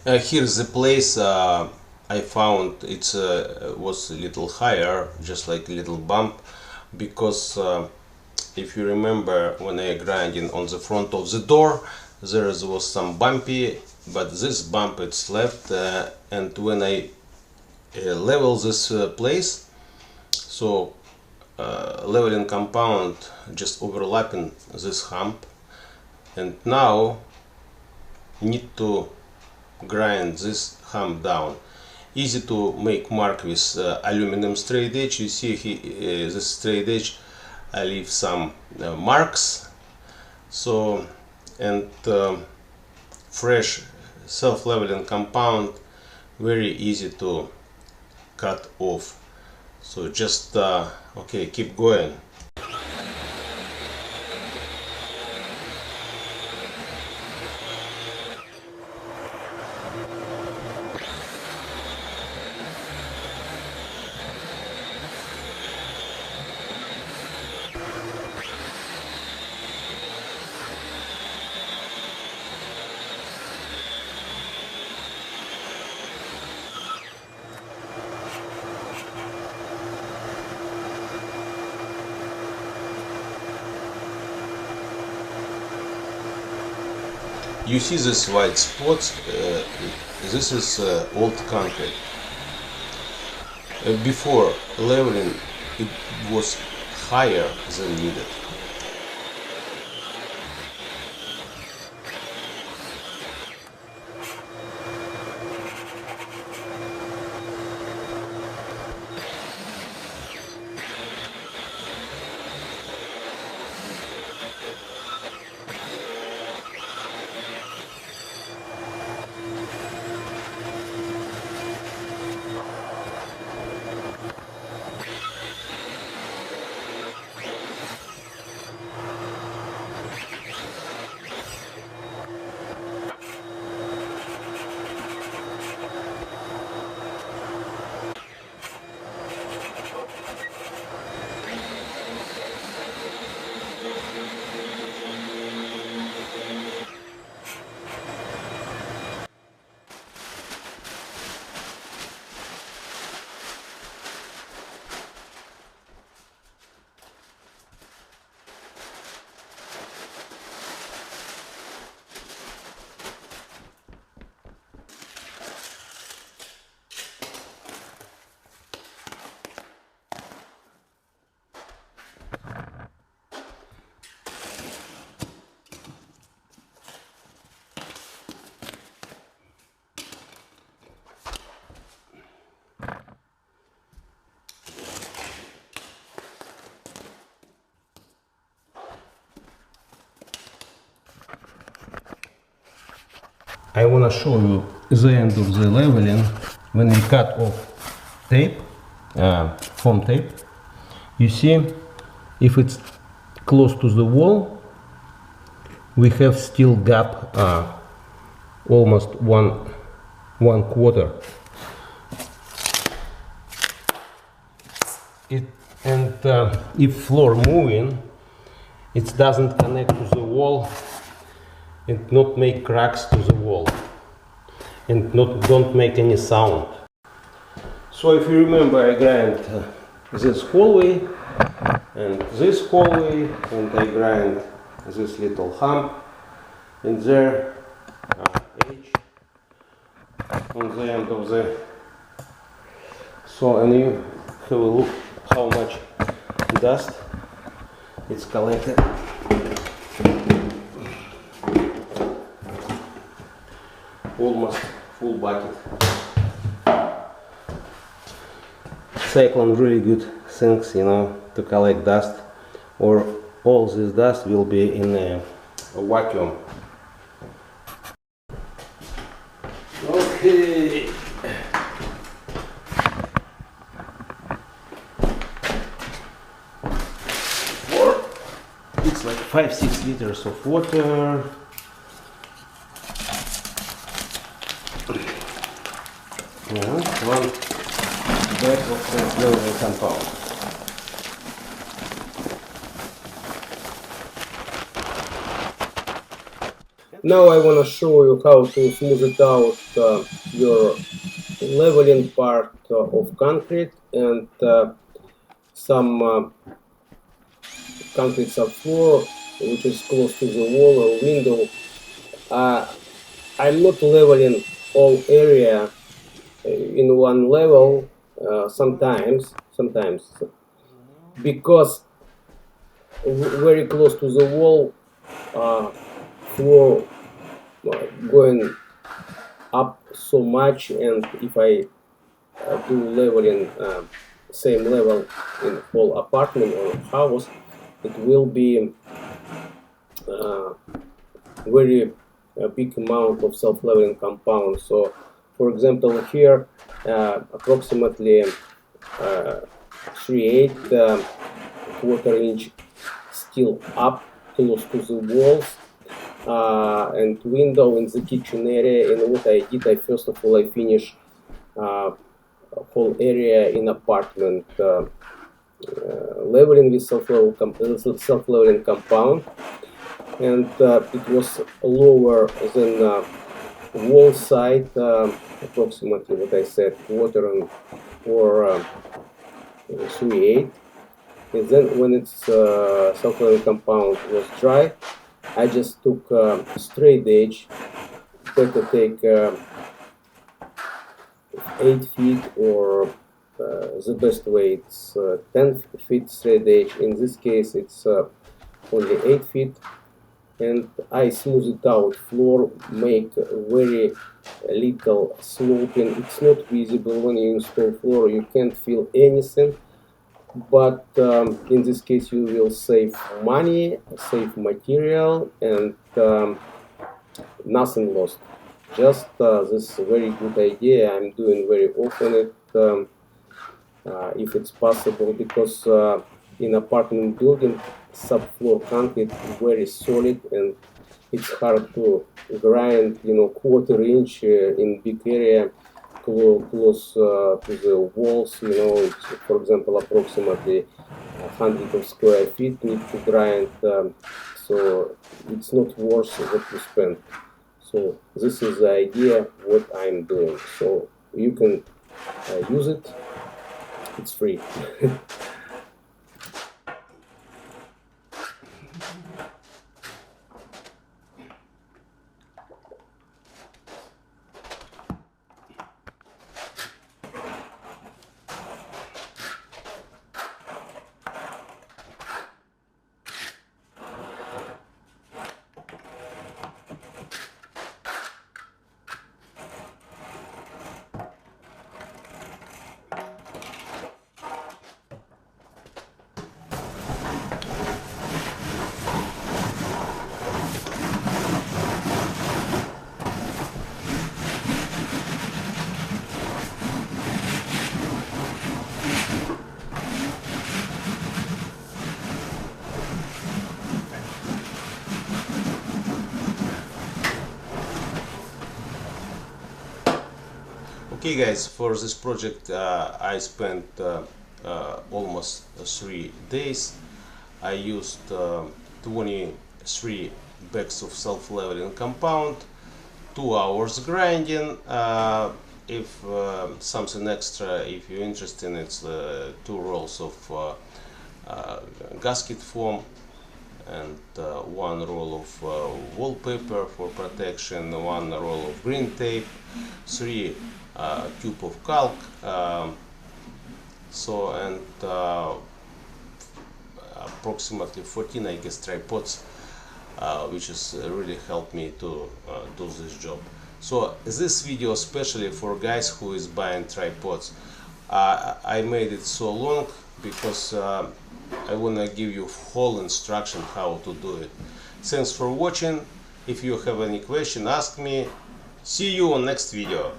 Here's the place I found. It was a little higher, just like a little bump, because if you remember when I grinding on the front of the door, there was some bumpy, but this bump it's left, and when I level this place, so leveling compound just overlapping this hump, and now need to grind this hump down. Easy to make mark with aluminum straight edge. You see this straight edge, I leave some marks. So, and fresh self-leveling compound, very easy to cut off. So just okay, keep going. You see this white spots, this is old concrete. Before leveling it was higher than needed. I want to show you the end of the leveling. When we cut off tape, foam tape, you see if it's close to the wall, we have still gap almost one quarter. If floor moving, it doesn't connect to the wall and not make cracks to the wall and don't make any sound. So if you remember, I grind this hallway and this hallway, and I grind this little hump and there edge on the end of the. So, and you have a look how much dust it's collected. Almost full bucket. Cyclone really good things, you know, to collect dust, or all this dust will be in a vacuum. Okay. It's like 5-6 liters of water. Yeah, one bag of self-leveling compound. Now I want to show you how to smooth it out your leveling part of concrete and some concrete subfloor which is close to the wall or window. Uh, I'm not leveling all area in one level sometimes because very close to the wall floor going up so much, and if I do leveling same level in whole apartment or house, it will be very big amount of self-leveling compound. So for example here approximately 3/8 quarter-inch still up close to the walls and window in the kitchen area. And what I did, I first of all I finish whole area in apartment leveling with self-leveling compound, and it was lower than wall side, approximately what I said, quarter and or 3/8. And then when its self-leveling compound was dry, I just took straight edge. Better take 8 feet, or the best way it's 10 feet straight edge. In this case it's only 8 feet, and I smooth it out floor, make very little sloping. It's not visible when you install floor, you can't feel anything, but in this case you will save money, save material, and nothing lost. Just this very good idea I'm doing very often it if it's possible, because in apartment building subfloor concrete is very solid and it's hard to grind, quarter-inch in big area close to the walls. It's, for example, approximately 100 of square feet need to grind, so it's not worth what you spend. So this is the idea what I'm doing. So you can use it. It's free. Okay guys, for this project I spent almost 3 days. I used 23 bags of self-leveling compound, 2 hours grinding. If something extra, if you're interested, it's 2 rolls of gasket foam and 1 roll of wallpaper for protection, 1 roll of green tape, 3 tube of caulk, and approximately 14, I guess, tripods, which has really helped me to do this job. So this video especially for guys who is buying tripods. I made it so long because I want to give you whole instruction how to do it. Thanks for watching. If you have any question, ask me. See you on next video.